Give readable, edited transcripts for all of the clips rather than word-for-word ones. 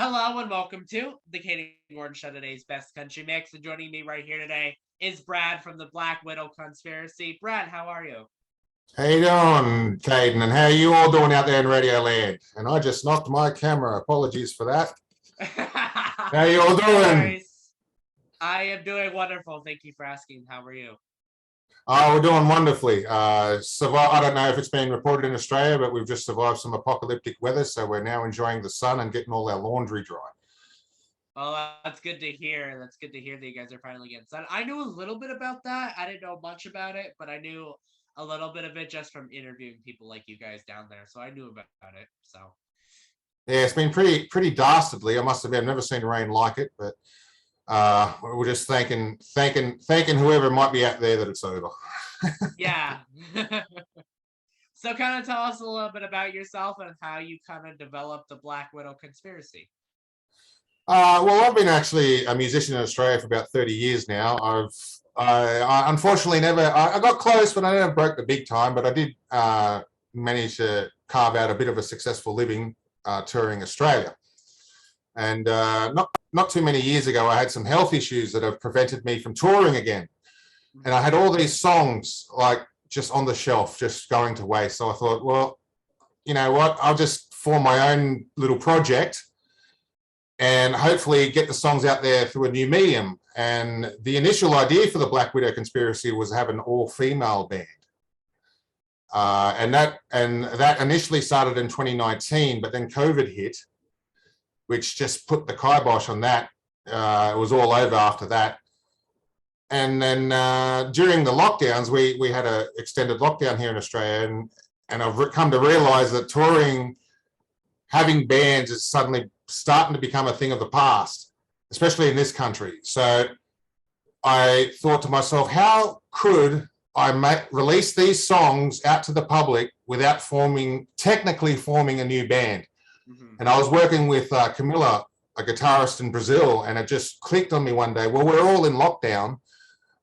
Hello and welcome to the Kayden Gordon Show, today's best country mix. And joining me right here today is Brad from the BlackWidowConspiracy. Brad, how are you? How you doing, Kayden? And how are you all doing out there in Radio Land? And I just knocked my camera. Apologies for that. How you all doing? I am doing wonderful. Thank you for asking. How are you? Oh, we're doing wonderfully. I don't know if it's been reported in Australia, but we've just survived some apocalyptic weather, so we're now enjoying the sun and getting all our laundry dry. Well, that's good to hear. That's good to hear that you guys are finally getting sun. I knew a little bit about that. I didn't know much about it, but I knew a little bit of it just from interviewing people like you guys down there. So I knew about it. So yeah, it's been pretty dastardly. I must admit, I've never seen rain like it, but we're just thanking whoever might be out there that it's over. Yeah. So kind of tell us a little bit about yourself and how you kind of developed the Black Widow Conspiracy. Well, I've been actually a musician in Australia for about 30 years now. I unfortunately I got close, but I never broke the big time, but I did manage to carve out a bit of a successful living touring Australia. And not too many years ago, I had some health issues that have prevented me from touring again. And I had all these songs like just on the shelf, just going to waste. So I thought, well, you know what, I'll just form my own little project and hopefully get the songs out there through a new medium. And the initial idea for the Black Widow Conspiracy was have an all-female band. And that initially started in 2019, but then COVID hit, which just put the kibosh on that. It was all over after that. And then during the lockdowns, we had an extended lockdown here in Australia, and I've come to realize that touring, having bands is suddenly starting to become a thing of the past, especially in this country. So I thought to myself, how could I release these songs out to the public without technically forming a new band? Mm-hmm. And I was working with Camila, a guitarist in Brazil, and it just clicked on me one day. Well, we're all in lockdown.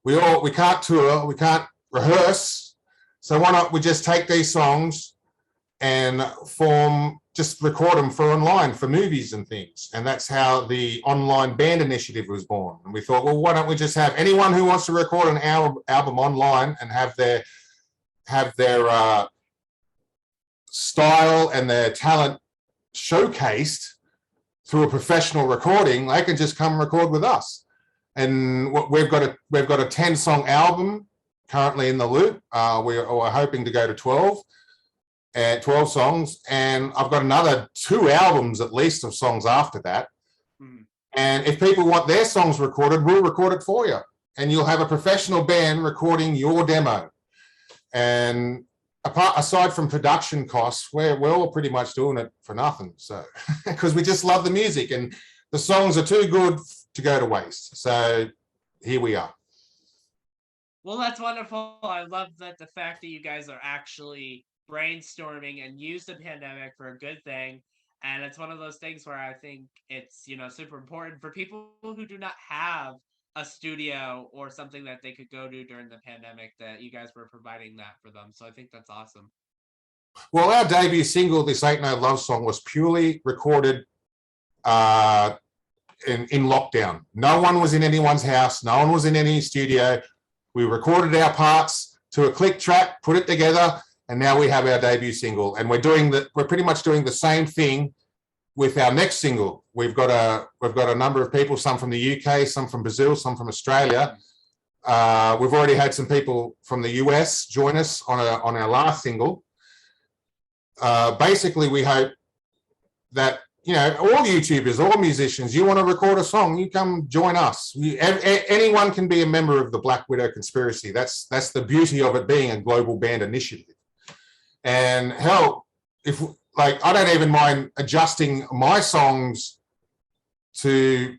We can't tour, we can't rehearse. So why not we just take these songs and just record them for online, for movies and things. And that's how the online band initiative was born. And we thought, well, why don't we just have anyone who wants to record an album online and have their style and their talent showcased through a professional recording, they can just come record with us. And we've got a 10-song album currently in the loop. We're hoping to go to 12 songs, and I've got another 2 albums at least of songs after that. Mm. And if people want their songs recorded, we'll record it for you, and you'll have a professional band recording your demo. And aside from production costs, we're all pretty much doing it for nothing. So because we just love the music, and the songs are too good to go to waste. So here we are. Well, that's wonderful. I love that the fact that you guys are actually brainstorming and use the pandemic for a good thing. And it's one of those things where I think it's, super important for people who do not have a studio or something that they could go to during the pandemic, that you guys were providing that for them. So I think that's awesome. Well, our debut single, This Ain't No Love Song, was purely recorded in lockdown. No one was in anyone's house. No one was in any studio. We recorded our parts to a click track, put it together, and now we have our debut single. And we're pretty much doing the same thing with our next single. We've got a number of people, some from the UK, some from Brazil, some from Australia. We've already had some people from the US join us on our last single. Basically, we hope that all YouTubers, all musicians, you want to record a song, you come join us. Anyone can be a member of the Black Widow Conspiracy. That's the beauty of it being a global band initiative. And hell, I don't even mind adjusting my songs to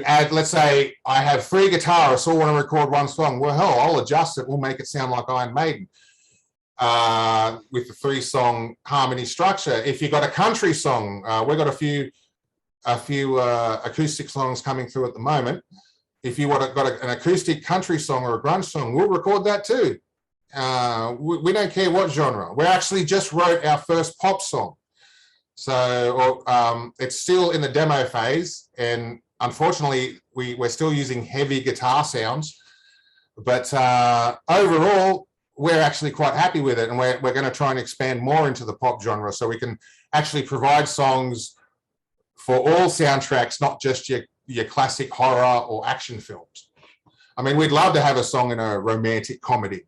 add. Let's say I have 3 guitarists all want to record one song. Well, hell, I'll adjust it. We'll make it sound like Iron Maiden. With the 3-song harmony structure. If you've got a country song, we've got a few acoustic songs coming through at the moment. If you got an acoustic country song or a grunge song, we'll record that too. We don't care what genre. We actually just wrote our first pop song. So it's still in the demo phase, and unfortunately, we're still using heavy guitar sounds. But overall, we're actually quite happy with it, and we're going to try and expand more into the pop genre, so we can actually provide songs for all soundtracks, not just your classic horror or action films. I mean, we'd love to have a song in a romantic comedy.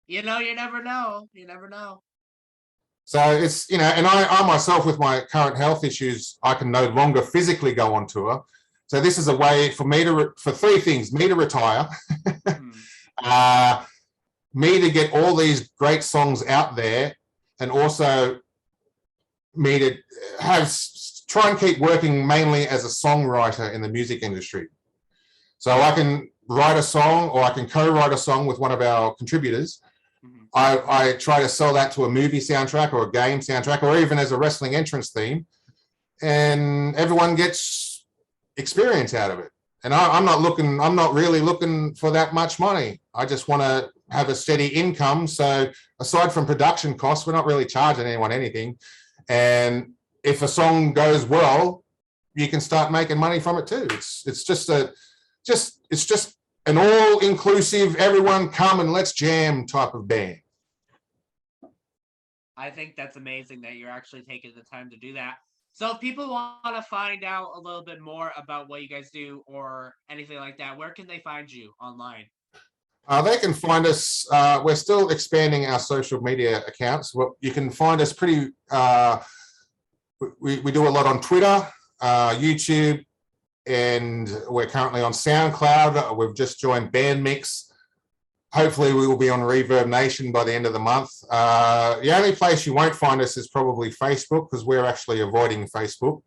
You know, you never know. You never know. So it's, you know, and I myself, with my current health issues, I can no longer physically go on tour. So this is a way for me for three things: me to retire, me to get all these great songs out there, and also me to try and keep working mainly as a songwriter in the music industry. So I can write a song, or I can co-write a song with one of our contributors. I try to sell that to a movie soundtrack or a game soundtrack, or even as a wrestling entrance theme, and everyone gets experience out of it. And I'm not really looking for that much money. I just want to have a steady income. So aside from production costs, we're not really charging anyone anything. And if a song goes well, you can start making money from it too. It's just an all-inclusive, everyone come and let's jam type of band. I think that's amazing that you're actually taking the time to do that. So if people want to find out a little bit more about what you guys do or anything like that, where can they find you online? They can find us. We're still expanding our social media accounts. You can find us pretty. We do a lot on Twitter, YouTube, and we're currently on SoundCloud. We've just joined Bandmix. Hopefully we will be on Reverb Nation by the end of the month. The only place you won't find us is probably Facebook, because we're actually avoiding Facebook.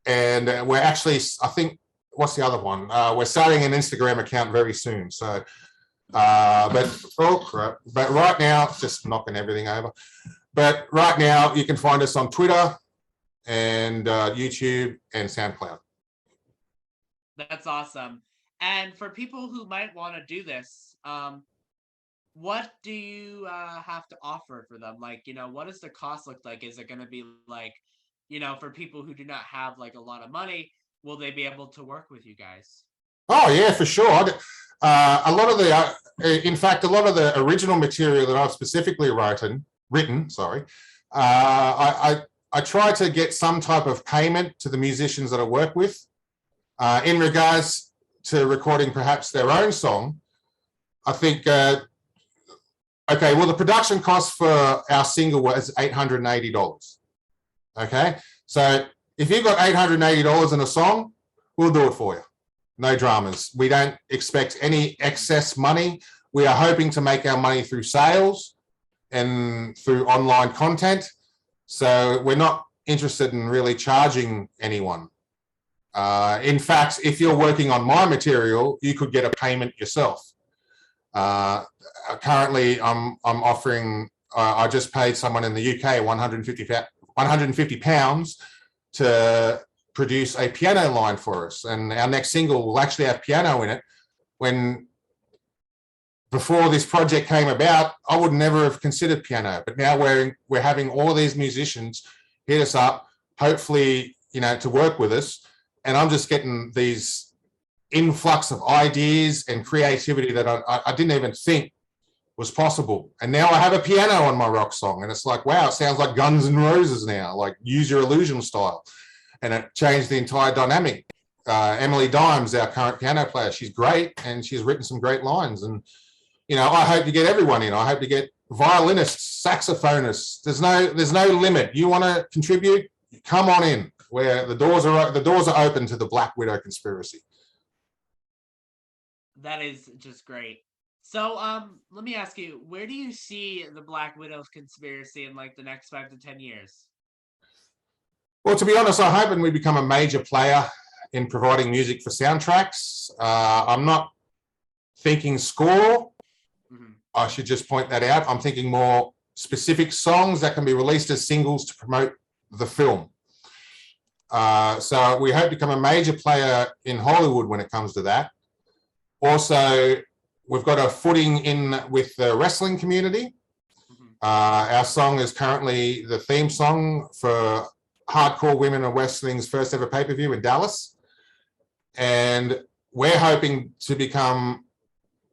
And we're actually, I think, what's the other one? We're starting an Instagram account very soon. So, but right now, just knocking everything over. But right now, you can find us on Twitter and YouTube and SoundCloud. That's awesome. And for people who might want to do this, what do you have to offer for them? Like, you know, what does the cost look like? Is it going to be like, you know, for people who do not have like a lot of money, will they be able to work with you guys? Oh yeah, for sure. A lot of the original material that I've specifically written, I try to get some type of payment to the musicians that I work with in regards to recording perhaps their own song. I think, the production cost for our single was $880. Okay, so if you've got $880 in a song, we'll do it for you. No dramas. We don't expect any excess money. We are hoping to make our money through sales and through online content. So we're not interested in really charging anyone. In fact, if you're working on my material, you could get a payment yourself. Currently, I'm offering, I just paid someone in the UK £150 to produce a piano line for us. And our next single will actually have piano in it. Before this project came about, I would never have considered piano, but now we're having all these musicians hit us up, hopefully, you know, to work with us. And I'm just getting these influx of ideas and creativity that I didn't even think was possible. And now I have a piano on my rock song, and it's like, wow, it sounds like Guns N' Roses now, like Use Your Illusion style. And it changed the entire dynamic. Emily Dimes, our current piano player, she's great, and she's written some great lines. And, you know, I hope to get everyone in. I hope to get violinists, saxophonists. There's no limit. You want to contribute? Come on in. Where the doors are open to the Black Widow Conspiracy. That is just great. So let me ask you, where do you see the Black Widow Conspiracy in like the next 5 to 10 years? Well, to be honest, I'm hoping we become a major player in providing music for soundtracks. I'm not thinking score. I should just point that out. I'm thinking more specific songs that can be released as singles to promote the film. So we hope to become a major player in Hollywood when it comes to that. Also, we've got a footing in with the wrestling community. Our song is currently the theme song for Hardcore Women in Wrestling's first ever pay-per-view in Dallas. And we're hoping to become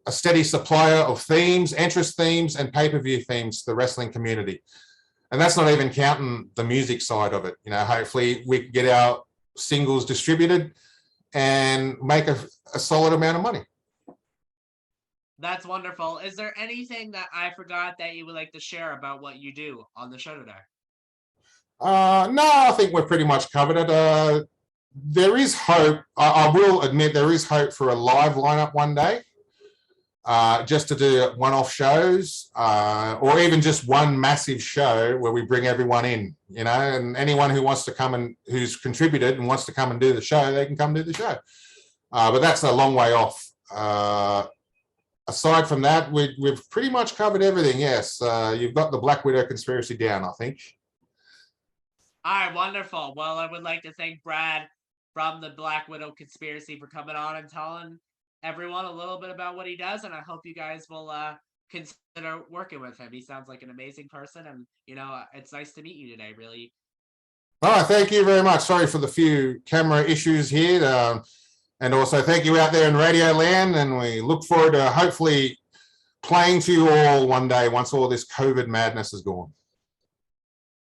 a steady supplier of themes, entrance themes, and pay-per-view themes to the wrestling community. And that's not even counting the music side of it. You know, hopefully we can get our singles distributed and make a solid amount of money. That's wonderful. Is there anything that I forgot that you would like to share about what you do on the show today? No, I think we're pretty much covered it. There is hope. I will admit there is hope for a live lineup one day, just to do one-off shows, or even just one massive show where we bring everyone in, you know, and anyone who wants to come and who's contributed and wants to come and do the show, they can come do the show. But that's a long way off. Aside from that, we've pretty much covered everything. Yes, you've got the Black Widow conspiracy down, I think. All right, wonderful. Well, I would like to thank Brad from the Black Widow Conspiracy for coming on and telling everyone a little bit about what he does, and I hope you guys will consider working with him. He sounds like an amazing person, and you know, it's nice to meet you today, really. Oh, thank you very much. Sorry for the few camera issues here. And also thank you out there in Radio Land, and we look forward to hopefully playing to you all one day once all this COVID madness is gone.